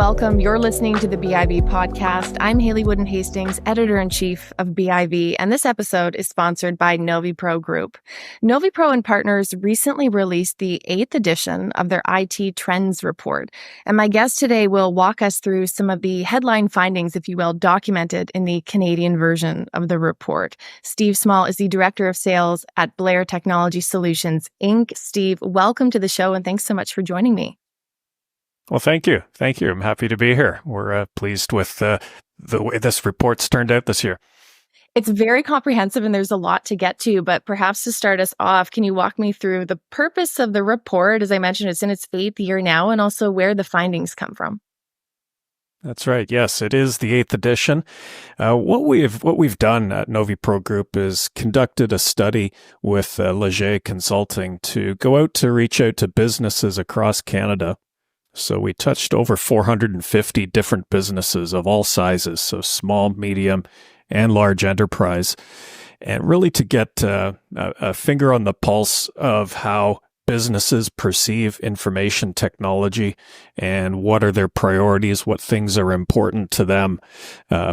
welcome. You're listening to the BIV podcast. I'm Haley Wooden-Hastings, editor-in-chief of BIV, and this episode is sponsored by NoviPro Group. NoviPro and Partners recently released the 8th edition of their IT Trends Report, and my guest today will walk us through some of the headline findings, if you will, documented in the Canadian version of the report. Steve Small is the Director of Sales at Blair Technology Solutions, Inc. Steve, welcome to the show, and thanks so much for joining me. Well, thank you. Thank you. I'm happy to be here. We're pleased with the way this report's turned out this year. It's very comprehensive and there's a lot to get to, but perhaps to start us off, can you walk me through the purpose of the report? As I mentioned, it's in its 8th year now, and also where the findings come from. That's right. Yes, it is the 8th edition. What we've done at NoviPro Group is conducted a study with Leger Consulting to go out to reach out to businesses across Canada. So we touched over 450 different businesses of all sizes, so small, medium, and large enterprise, and really to get a finger on the pulse of how businesses perceive information technology and what are their priorities, what things are important to them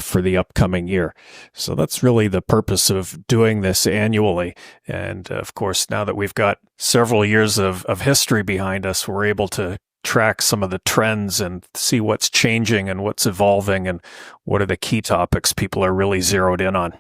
for the upcoming year. So that's really the purpose of doing this annually. And of course, now that we've got several years of history behind us, we're able to track some of the trends and see what's changing and what's evolving and what are the key topics people are really zeroed in on.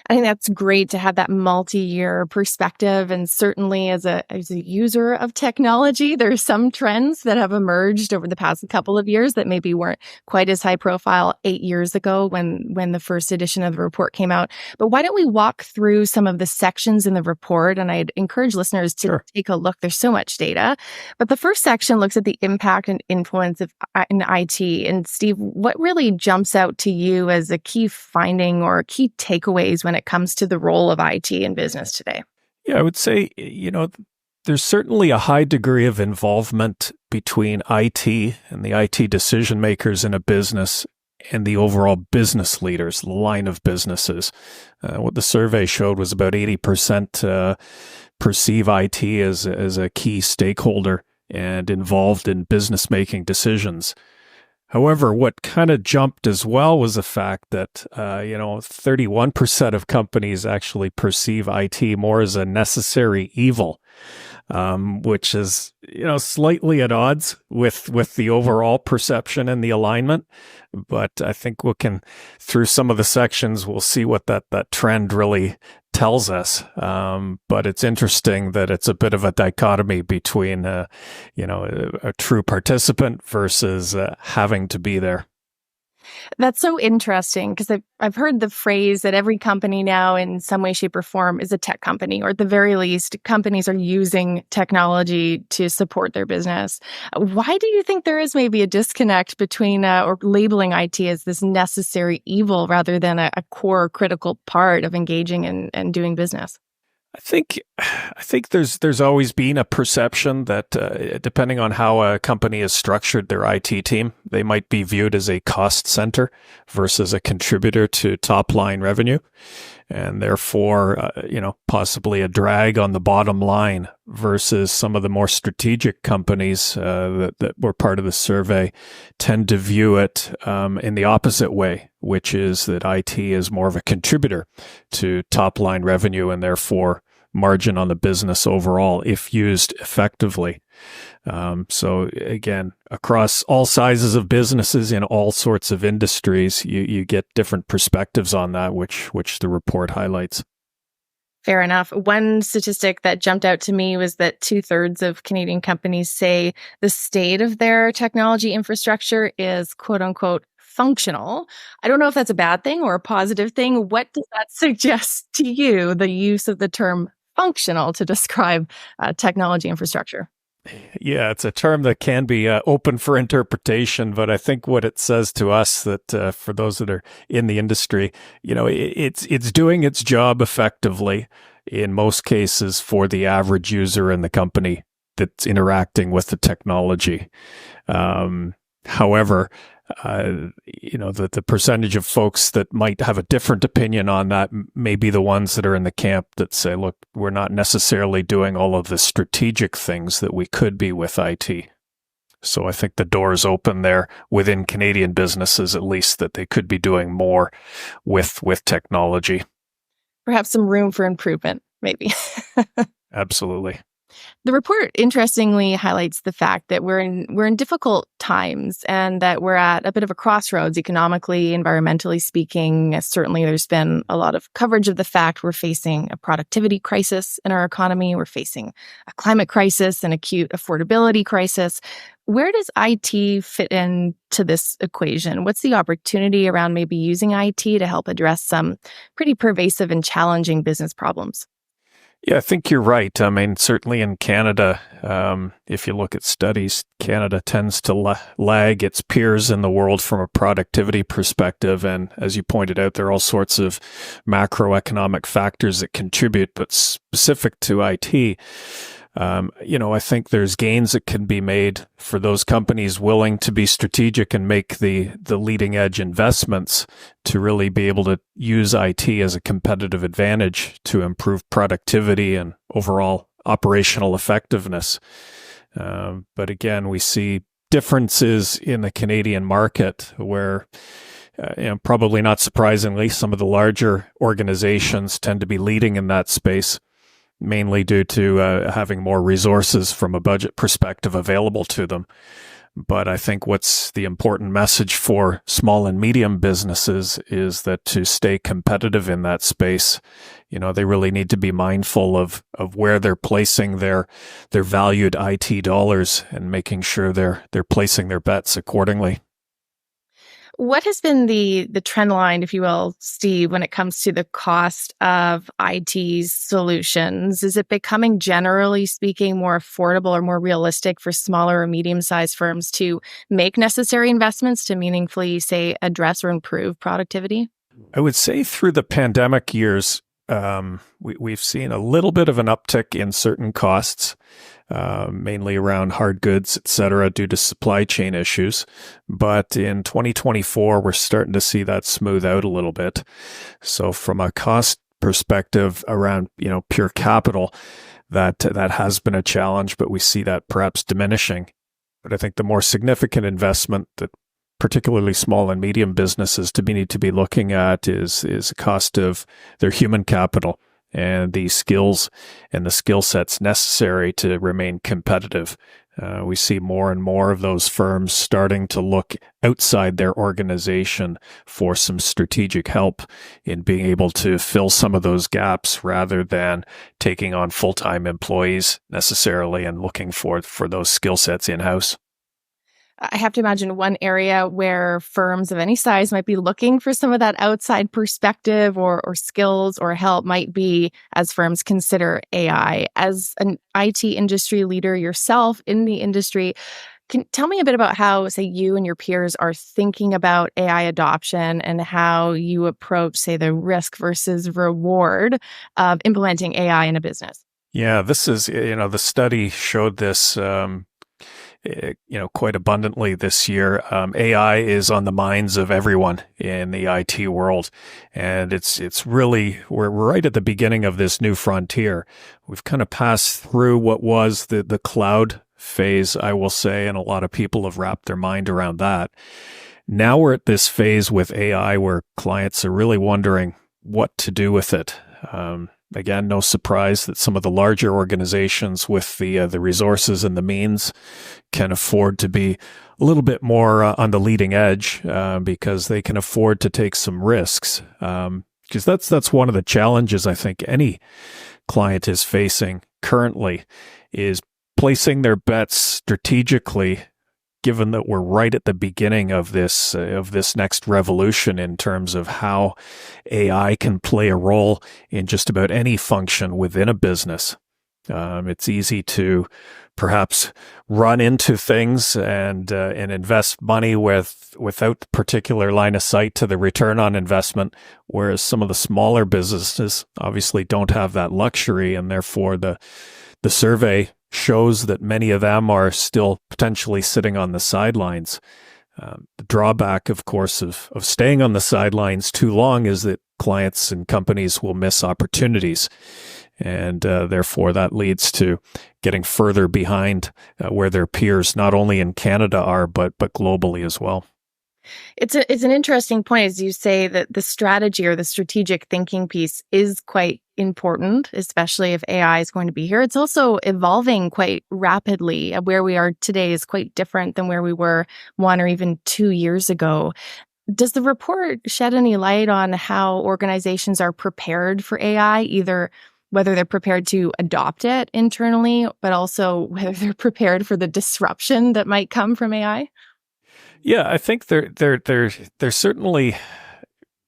I think that's great to have that multi-year perspective. And certainly as a user of technology, there's some trends that have emerged over the past couple of years that maybe weren't quite as high profile 8 years ago when the first edition of the report came out. But why don't we walk through some of the sections in the report? And I'd encourage listeners to take a look. There's so much data. But the first section looks at the impact and influence of in IT. And Steve, what really jumps out to you as a key finding or key takeaways when it comes to the role of IT in business today? Yeah, I would say, there's certainly a high degree of involvement between IT and the IT decision makers in a business and the overall business leaders, the line of businesses. What the survey showed was about 80% perceive IT as a key stakeholder and involved in business making decisions. However, what kind of jumped as well was the fact that, 31% of companies actually perceive IT more as a necessary evil, which is, slightly at odds with the overall perception and the alignment. But I think through some of the sections, we'll see what that trend really tells us. But it's interesting that it's a bit of a dichotomy between, a true participant versus having to be there. That's so interesting because I've heard the phrase that every company now in some way, shape, or form is a tech company, or at the very least, companies are using technology to support their business. Why do you think there is maybe a disconnect between or labeling IT as this necessary evil rather than a core critical part of engaging and doing business? I think there's always been a perception that depending on how a company has structured their IT team, they might be viewed as a cost center versus a contributor to top line revenue, and therefore, possibly a drag on the bottom line versus some of the more strategic companies that were part of the survey tend to view it in the opposite way, which is that IT is more of a contributor to top line revenue and therefore margin on the business overall if used effectively. So again, across all sizes of businesses in all sorts of industries, you get different perspectives on that, which the report highlights. Fair enough. One statistic that jumped out to me was that 2/3 of Canadian companies say the state of their technology infrastructure is quote unquote functional. I don't know if that's a bad thing or a positive thing. What does that suggest to you, the use of the term functional to describe technology infrastructure? Yeah, it's a term that can be open for interpretation, but I think what it says to us that for those that are in the industry, it's doing its job effectively in most cases for the average user in the company that's interacting with the technology. However, the percentage of folks that might have a different opinion on that may be the ones that are in the camp that say, look, we're not necessarily doing all of the strategic things that we could be with IT. So I think the door is open there within Canadian businesses, at least, that they could be doing more with technology. Perhaps some room for improvement, maybe. Absolutely. The report interestingly highlights the fact that we're in difficult times and that we're at a bit of a crossroads economically, environmentally speaking. Certainly, there's been a lot of coverage of the fact we're facing a productivity crisis in our economy. We're facing a climate crisis, an acute affordability crisis. Where does IT fit into this equation? What's the opportunity around maybe using IT to help address some pretty pervasive and challenging business problems? Yeah, I think you're right. I mean, certainly in Canada, if you look at studies, Canada tends to lag its peers in the world from a productivity perspective. And as you pointed out, there are all sorts of macroeconomic factors that contribute, but specific to IT, I think there's gains that can be made for those companies willing to be strategic and make the leading edge investments to really be able to use IT as a competitive advantage to improve productivity and overall operational effectiveness. But again, we see differences in the Canadian market where, probably not surprisingly, some of the larger organizations tend to be leading in that space, mainly due to having more resources from a budget perspective available to them. But I think what's the important message for small and medium businesses is that to stay competitive in that space, they really need to be mindful of where they're placing their valued IT dollars and making sure they're placing their bets accordingly. What has been the trend line, if you will, Steve, when it comes to the cost of IT solutions? Is it becoming, generally speaking, more affordable or more realistic for smaller or medium-sized firms to make necessary investments to meaningfully, say, address or improve productivity? I would say through the pandemic years, we've seen a little bit of an uptick in certain costs, mainly around hard goods, et cetera, due to supply chain issues. But in 2024, we're starting to see that smooth out a little bit. So from a cost perspective around, pure capital, that has been a challenge, but we see that perhaps diminishing. But I think the more significant investment that particularly small and medium businesses need to be looking at is the cost of their human capital and the skills and the skill sets necessary to remain competitive. We see more and more of those firms starting to look outside their organization for some strategic help in being able to fill some of those gaps rather than taking on full-time employees necessarily and looking for those skill sets in-house. I have to imagine one area where firms of any size might be looking for some of that outside perspective or skills or help might be as firms consider AI. As an IT industry leader yourself in the industry, tell me a bit about how, say, you and your peers are thinking about AI adoption and how you approach, say, the risk versus reward of implementing AI in a business. Yeah, this is, the study showed this quite abundantly this year. AI is on the minds of everyone in the IT world. And it's really, we're right at the beginning of this new frontier. We've kind of passed through what was the cloud phase, I will say, and a lot of people have wrapped their mind around that. Now we're at this phase with AI where clients are really wondering what to do with it. Again, no surprise that some of the larger organizations with the resources and the means can afford to be a little bit more on the leading edge because they can afford to take some risks. Because that's one of the challenges I think any client is facing currently is placing their bets strategically, given that we're right at the beginning of this next revolution in terms of how AI can play a role in just about any function within a business. It's easy to perhaps run into things and invest money without the particular line of sight to the return on investment, whereas some of the smaller businesses obviously don't have that luxury, and therefore the survey shows that many of them are still potentially sitting on the sidelines. The drawback, of course, of staying on the sidelines too long is that clients and companies will miss opportunities. And therefore, that leads to getting further behind where their peers, not only in Canada are, but globally as well. It's an interesting point, as you say, that the strategy or the strategic thinking piece is quite important, especially if AI is going to be here. It's also evolving quite rapidly. Where we are today is quite different than where we were 1 or even 2 years ago. Does the report shed any light on how organizations are prepared for AI, either whether they're prepared to adopt it internally, but also whether they're prepared for the disruption that might come from AI? Yeah, I think they're certainly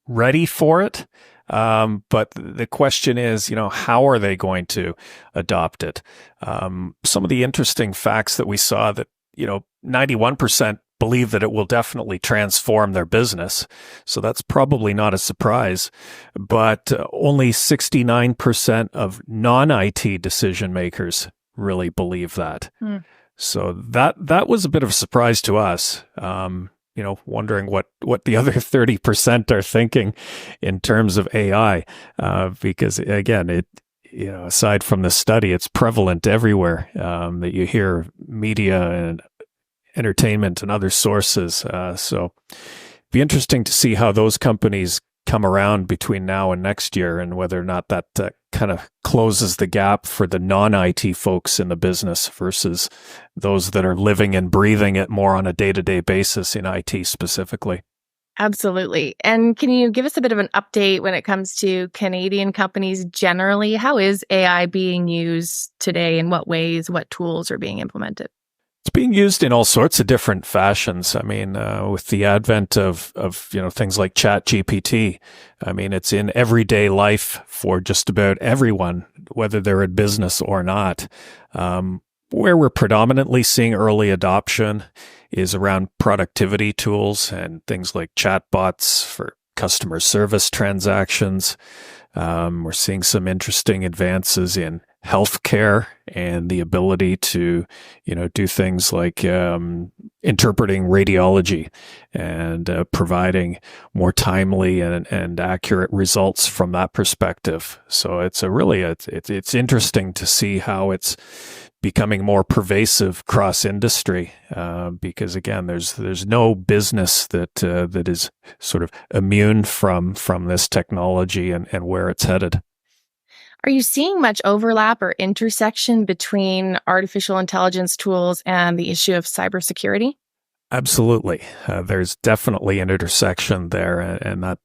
ready for it. But the question is, how are they going to adopt it? Some of the interesting facts that we saw that, 91% believe that it will definitely transform their business. So that's probably not a surprise. But only 69% of non-IT decision makers really believe that. So that was a bit of a surprise to us. Wondering what the other 30% are thinking in terms of AI, because again, aside from the study, it's prevalent everywhere that you hear media and entertainment and other sources. So be interesting to see how those companies come around between now and next year, and whether or not that kind of closes the gap for the non-IT folks in the business versus those that are living and breathing it more on a day-to-day basis in IT specifically. Absolutely. And can you give us a bit of an update when it comes to Canadian companies generally? How is AI being used today? In what ways? What tools are being implemented? It's being used in all sorts of different fashions. I mean, with the advent of things like ChatGPT, I mean, it's in everyday life for just about everyone, whether they're in business or not. Where we're predominantly seeing early adoption is around productivity tools and things like chatbots for customer service transactions. We're seeing some interesting advances in healthcare and the ability to, do things like interpreting radiology and providing more timely and accurate results from that perspective. So it's it's interesting to see how it's becoming more pervasive cross industry, because again, there's no business that is sort of immune from this technology and where it's headed. Are you seeing much overlap or intersection between artificial intelligence tools and the issue of cybersecurity? Absolutely. There's definitely an intersection there, and that,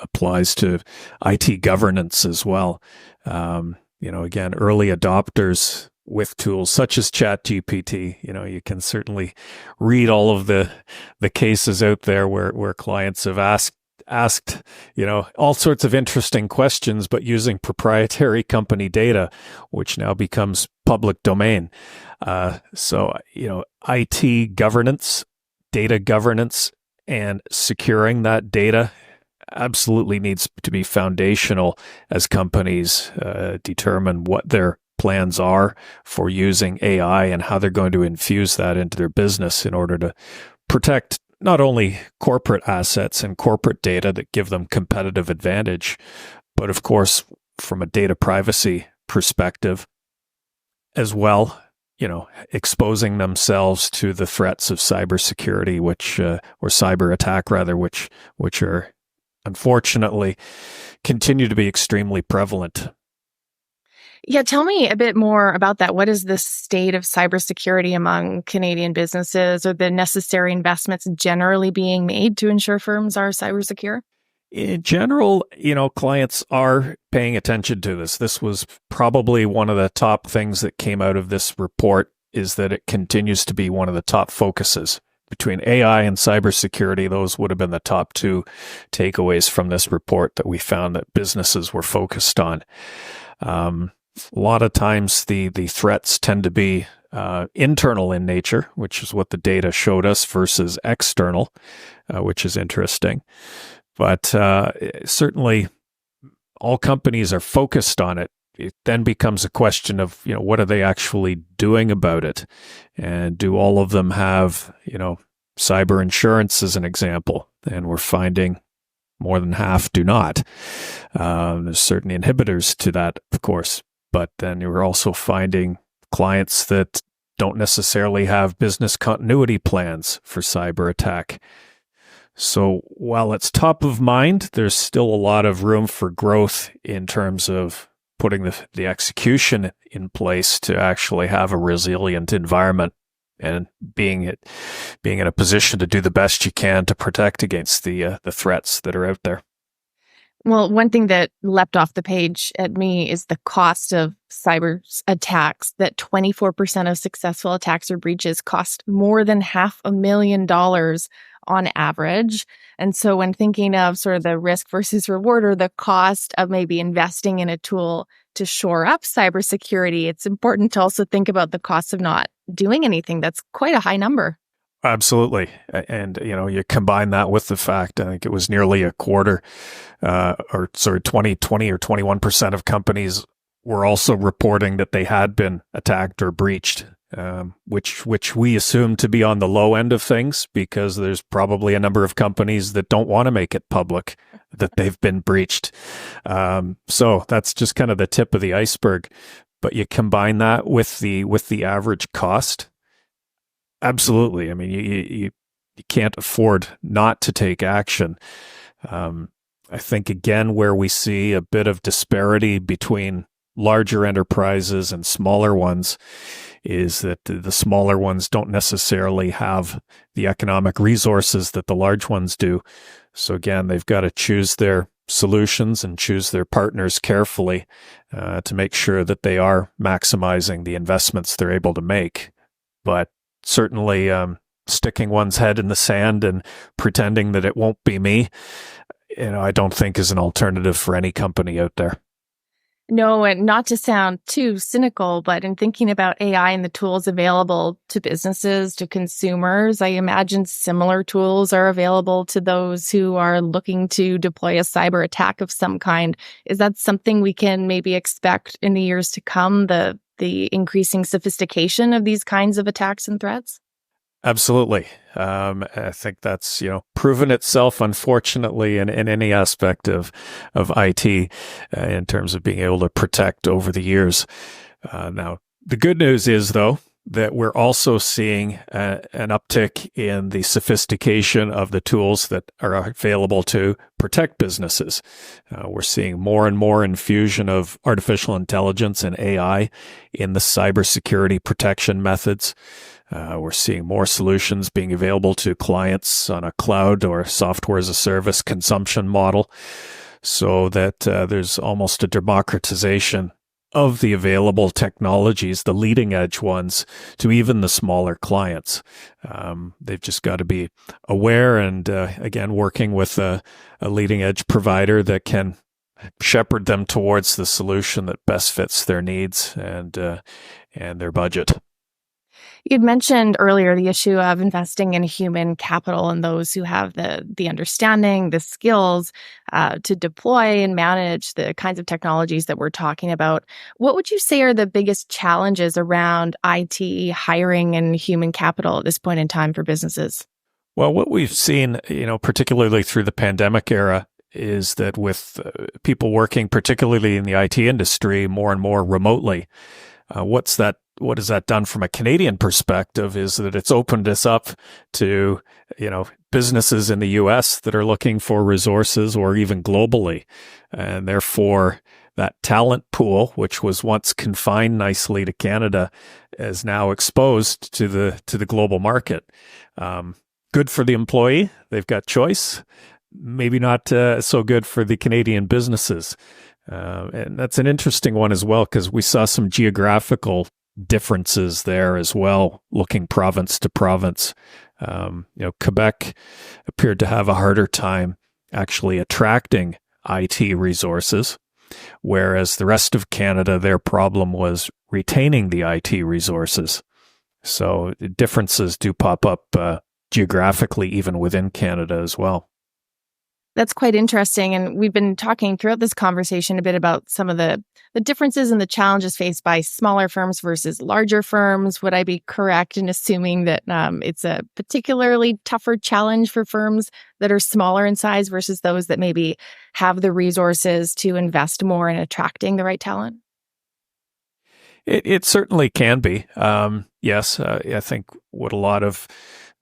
applies to IT governance as well. Again, early adopters with tools such as ChatGPT, you can certainly read all of the cases out there where clients have asked, all sorts of interesting questions, but using proprietary company data, which now becomes public domain. So, IT governance, data governance, and securing that data absolutely needs to be foundational as companies determine what their plans are for using AI and how they're going to infuse that into their business in order to protect not only corporate assets and corporate data that give them competitive advantage, but of course, from a data privacy perspective as well, exposing themselves to the threats of cybersecurity, or cyber attack rather, which are unfortunately continue to be extremely prevalent. Yeah, tell me a bit more about that. What is the state of cybersecurity among Canadian businesses? Are the necessary investments generally being made to ensure firms are cyber secure? In general, clients are paying attention to this. This was probably one of the top things that came out of this report, is that it continues to be one of the top focuses. Between AI and cybersecurity, those would have been the top two takeaways from this report that we found that businesses were focused on. A lot of times the threats tend to be internal in nature, which is what the data showed us, versus external, which is interesting. But certainly all companies are focused on it. It then becomes a question of, what are they actually doing about it? And do all of them have, cyber insurance as an example? And we're finding more than half do not. There's certain inhibitors to that, of course, but then you're also finding clients that don't necessarily have business continuity plans for cyber attack. So while it's top of mind, there's still a lot of room for growth in terms of putting the execution in place to actually have a resilient environment and being in a position to do the best you can to protect against the threats that are out there. Well, one thing that leapt off the page at me is the cost of cyber attacks, that 24% of successful attacks or breaches cost more than $500,000 on average. And so when thinking of sort of the risk versus reward or the cost of maybe investing in a tool to shore up cybersecurity, it's important to also think about the cost of not doing anything. That's quite a high number. Absolutely. And, you combine that with the fact, I think it was nearly a quarter, 20 or 21% of companies were also reporting that they had been attacked or breached, which we assume to be on the low end of things, because there's probably a number of companies that don't want to make it public that they've been breached. So that's just kind of the tip of the iceberg. But you combine that with the average cost. Absolutely. I mean, you can't afford not to take action. I think, again, where we see a bit of disparity between larger enterprises and smaller ones is that the smaller ones don't necessarily have the economic resources that the large ones do. So again, they've got to choose their solutions and choose their partners carefully to make sure that they are maximizing the investments they're able to make. But certainly sticking one's head in the sand and pretending that it won't be me, I don't think is an alternative for any company out there. No, and not to sound too cynical, but in thinking about AI and the tools available to businesses, to consumers, I imagine similar tools are available to those who are looking to deploy a cyber attack of some kind. Is that something we can maybe expect in the years to come, the increasing sophistication of these kinds of attacks and threats? Absolutely. I think that's, proven itself, unfortunately, in any aspect of IT in terms of being able to protect over the years. Now, the good news is, though, that we're also seeing an uptick in the sophistication of the tools that are available to protect businesses. We're seeing more and more infusion of artificial intelligence and AI in the cybersecurity protection methods. We're seeing more solutions being available to clients on a cloud or software as a service consumption model, so that there's almost a democratization of the available technologies, the leading edge ones, to even the smaller clients. They've just got to be aware and, again, working with a leading edge provider that can shepherd them towards the solution that best fits their needs and their budget. You'd mentioned earlier the issue of investing in human capital and those who have the understanding, the skills to deploy and manage the kinds of technologies that we're talking about. What would you say are the biggest challenges around IT hiring and human capital at this point in time for businesses? Well, what we've seen, particularly through the pandemic era, is that with people working particularly in the IT industry more and more remotely, what has that done from a Canadian perspective is that it's opened us up to, businesses in the US that are looking for resources, or even globally. And therefore, that talent pool, which was once confined nicely to Canada, is now exposed to the global market. Good for the employee. They've got choice. Maybe not so good for the Canadian businesses. And that's an interesting one as well, because we saw some geographical differences there as well, looking province to province. Quebec appeared to have a harder time actually attracting IT resources, whereas the rest of Canada, their problem was retaining the IT resources. So differences do pop up geographically, even within Canada as well. That's quite interesting. And we've been talking throughout this conversation a bit about some of the differences and the challenges faced by smaller firms versus larger firms. Would I be correct in assuming that it's a particularly tougher challenge for firms that are smaller in size versus those that maybe have the resources to invest more in attracting the right talent? It certainly can be. Yes, I think what a lot of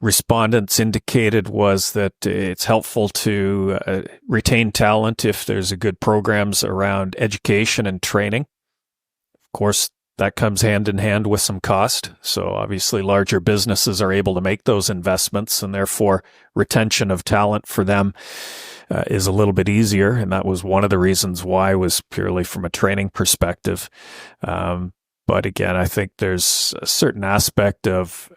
respondents indicated was that it's helpful to retain talent if there's a good programs around education and training. Of course, that comes hand in hand with some cost. So obviously larger businesses are able to make those investments, and therefore retention of talent for them is a little bit easier. And that was one of the reasons why, was purely from a training perspective. But again, I think there's a certain aspect of,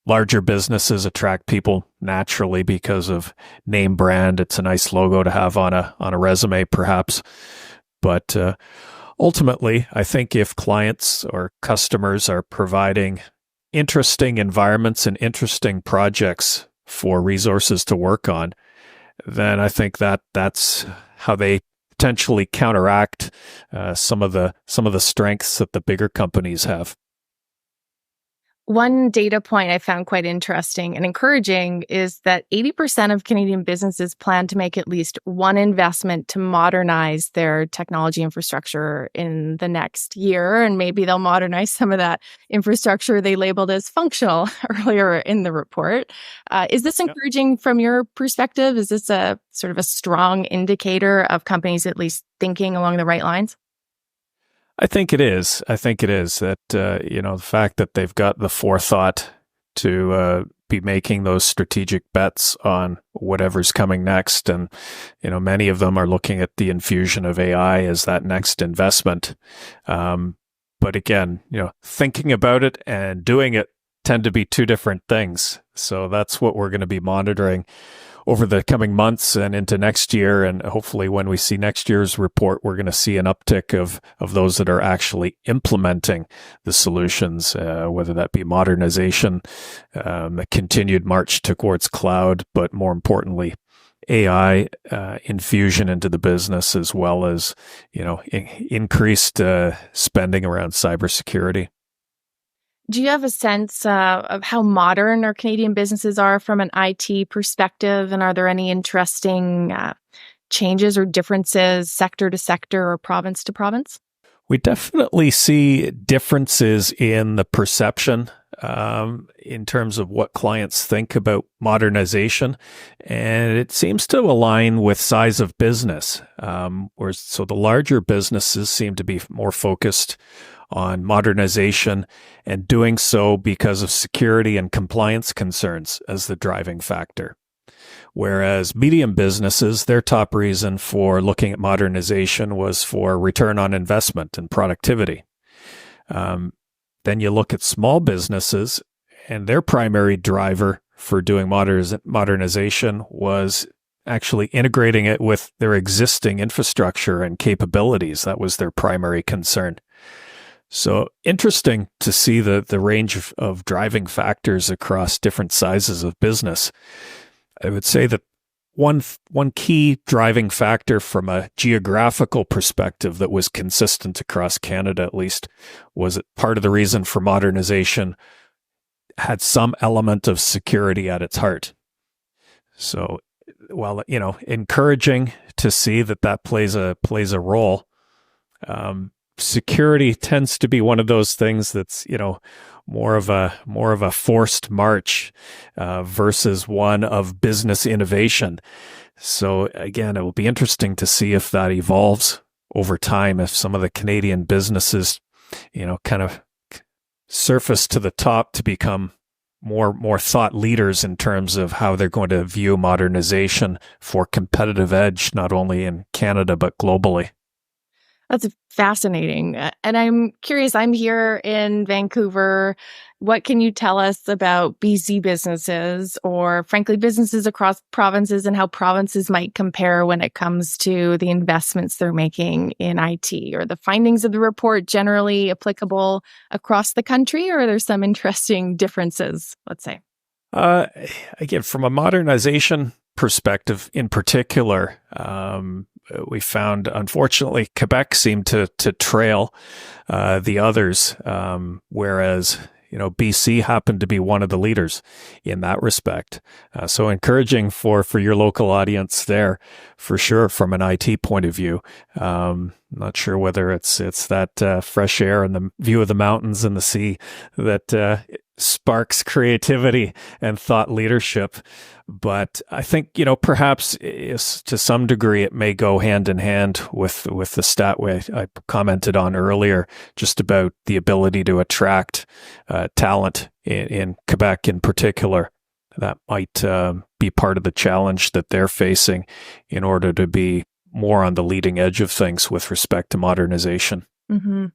larger businesses attract people naturally because of name brand. It's a nice logo to have on a resume, perhaps. But ultimately, I think if clients or customers are providing interesting environments and interesting projects for resources to work on, then I think that's how they potentially counteract some of the strengths that the bigger companies have. One data point I found quite interesting and encouraging is that 80% of Canadian businesses plan to make at least one investment to modernize their technology infrastructure in the next year. And maybe they'll modernize some of that infrastructure they labeled as functional earlier in the report. Is this encouraging from your perspective? Is this a sort of a strong indicator of companies at least thinking along the right lines? I think it is. That, the fact that they've got the forethought to be making those strategic bets on whatever's coming next. And, many of them are looking at the infusion of AI as that next investment. But again, thinking about it and doing it tend to be two different things. So that's what we're going to be monitoring over the coming months and into next year. And hopefully when we see next year's report, we're going to see an uptick of those that are actually implementing the solutions, whether that be modernization, a continued march towards cloud, but more importantly, AI infusion into the business, as well as, increased spending around cybersecurity. Do you have a sense of how modern our Canadian businesses are from an IT perspective? And are there any interesting changes or differences sector to sector or province to province? We definitely see differences in the perception in terms of what clients think about modernization. And it seems to align with size of business. So the larger businesses seem to be more focused on modernization, and doing so because of security and compliance concerns as the driving factor. Whereas medium businesses, their top reason for looking at modernization was for return on investment and productivity. Then you look at small businesses, and their primary driver for doing modernization was actually integrating it with their existing infrastructure and capabilities. That was their primary concern. So interesting to see the range of driving factors across different sizes of business. I would say that one key driving factor from a geographical perspective that was consistent across Canada, at least, was that part of the reason for modernization had some element of security at its heart. So, while, encouraging to see that plays a role, security tends to be one of those things that's, more of a forced march versus one of business innovation. So again, it will be interesting to see if that evolves over time, if some of the Canadian businesses, kind of surface to the top to become more thought leaders in terms of how they're going to view modernization for competitive edge, not only in Canada, but globally. That's fascinating. And I'm curious, I'm here in Vancouver. What can you tell us about BC businesses, or frankly, businesses across provinces, and how provinces might compare when it comes to the investments they're making in IT? Are the findings of the report generally applicable across the country, or are there some interesting differences, let's say? Again, from a modernization perspective in particular, we found, unfortunately, Quebec seemed to trail the others, whereas BC happened to be one of the leaders in that respect. So encouraging for your local audience there, for sure, from an IT point of view. Not sure whether it's that fresh air and the view of the mountains and the sea that sparks creativity and thought leadership. But I think, perhaps to some degree, it may go hand in hand with the stat I commented on earlier, just about the ability to attract talent in Quebec in particular. That might be part of the challenge that they're facing in order to be more on the leading edge of things with respect to modernization. Mm-hmm.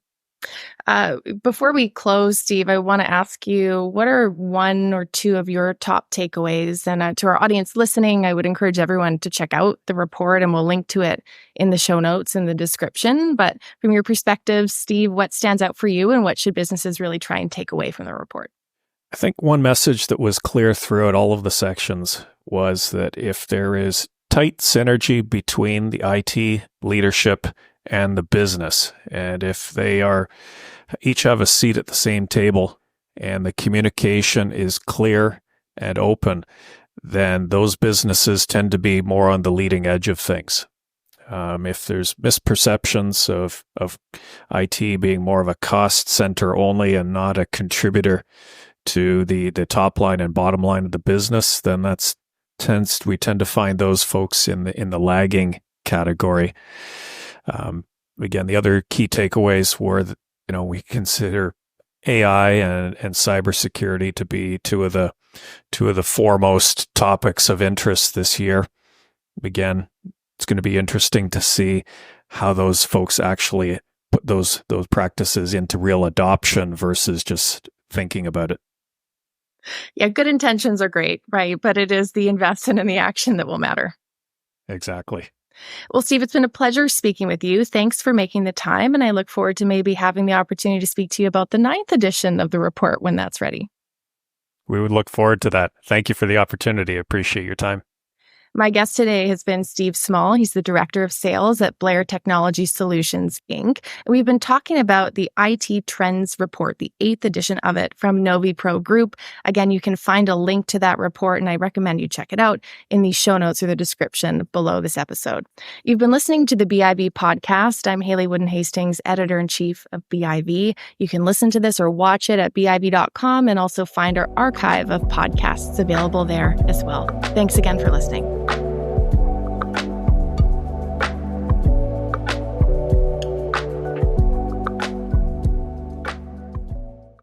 Before we close, Steve, I want to ask you, what are one or two of your top takeaways? And to our audience listening, I would encourage everyone to check out the report, and we'll link to it in the show notes in the description. But from your perspective, Steve, what stands out for you, and what should businesses really try and take away from the report? I think one message that was clear throughout all of the sections was that if there is tight synergy between the IT leadership and the business, and if they each have a seat at the same table and the communication is clear and open, then those businesses tend to be more on the leading edge of things. If there's misperceptions of IT being more of a cost center only and not a contributor to the top line and bottom line of the business, then we tend to find those folks in the lagging category. Again, the other key takeaways were that, we consider AI and cybersecurity to be two of the foremost topics of interest this year. Again, it's going to be interesting to see how those folks actually put those practices into real adoption versus just thinking about it. Yeah, good intentions are great, right? But it is the investment and the action that will matter. Exactly. Well, Steve, it's been a pleasure speaking with you. Thanks for making the time. And I look forward to maybe having the opportunity to speak to you about the 9th edition of the report when that's ready. We would look forward to that. Thank you for the opportunity. I appreciate your time. My guest today has been Steve Small. He's the Director of Sales at Blair Technology Solutions, Inc. We've been talking about the IT Trends Report, the 8th edition of it from NoviPro Group. Again, you can find a link to that report, and I recommend you check it out in the show notes or the description below this episode. You've been listening to the BIV podcast. I'm Haley Wooden-Hastings, Editor-in-Chief of BIV. You can listen to this or watch it at biv.com and also find our archive of podcasts available there as well. Thanks again for listening.